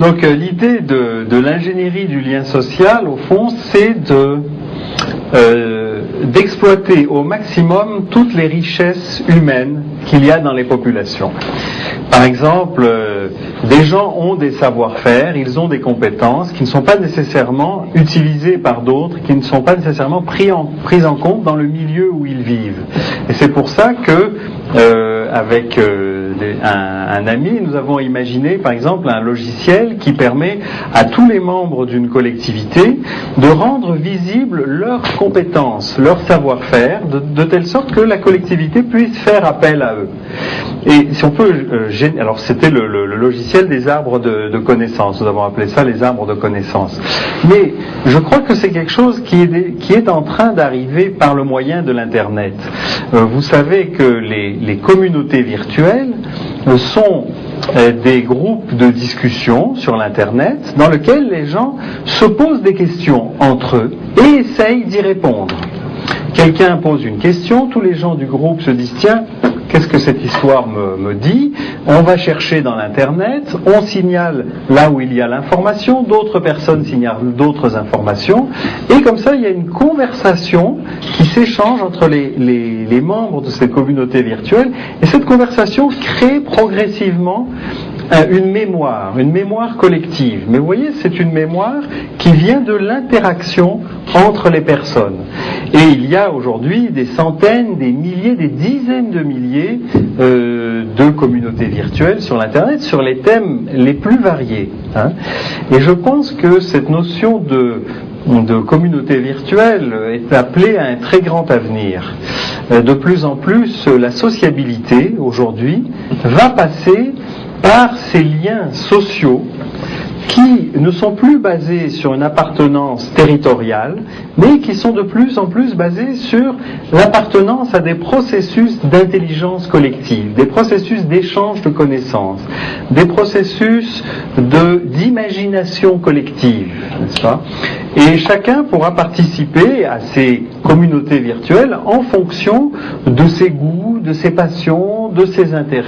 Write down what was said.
Donc l'idée de l'ingénierie du lien social, au fond, c'est d'exploiter au maximum toutes les richesses humaines qu'il y a dans les populations. Par exemple, des gens ont des savoir-faire, ils ont des compétences qui ne sont pas nécessairement utilisées par d'autres, qui ne sont pas nécessairement prises en compte dans le milieu où ils vivent. Et c'est pour ça que, avec un ami, nous avons imaginé par exemple un logiciel qui permet à tous les membres d'une collectivité de rendre visibles leurs compétences, leur savoir-faire, de telle sorte que la collectivité puisse faire appel à eux. Et si on peut, alors c'était le logiciel des arbres de connaissances, nous avons appelé ça les arbres de connaissances. Mais je crois que c'est quelque chose qui est en train d'arriver par le moyen de l'Internet. Vous savez que les communautés virtuelles sont des groupes de discussion sur l'Internet dans lesquels les gens se posent des questions entre eux et essayent d'y répondre. Quelqu'un pose une question, tous les gens du groupe se disent « Tiens, qu'est-ce que cette histoire me dit ?» On va chercher dans l'Internet, on signale là où il y a l'information, d'autres personnes signalent d'autres informations, et comme ça il y a une conversation qui s'échange entre les membres de cette communauté virtuelle, et cette conversation crée progressivement une mémoire collective. Mais vous voyez, c'est une mémoire qui vient de l'interaction entre les personnes. Et il y a aujourd'hui des centaines, des milliers, des dizaines de milliers de communautés virtuelles sur l'Internet, sur les thèmes les plus variés. Et je pense que cette notion de communauté virtuelle est appelée à un très grand avenir. De plus en plus, la sociabilité, aujourd'hui, va passer par ces liens sociaux qui ne sont plus basés sur une appartenance territoriale, mais qui sont de plus en plus basés sur l'appartenance à des processus d'intelligence collective, des processus d'échange de connaissances, des processus d'imagination collective, n'est-ce pas ? Et chacun pourra participer à ces communautés virtuelles en fonction de ses goûts, de ses passions, de ses intérêts.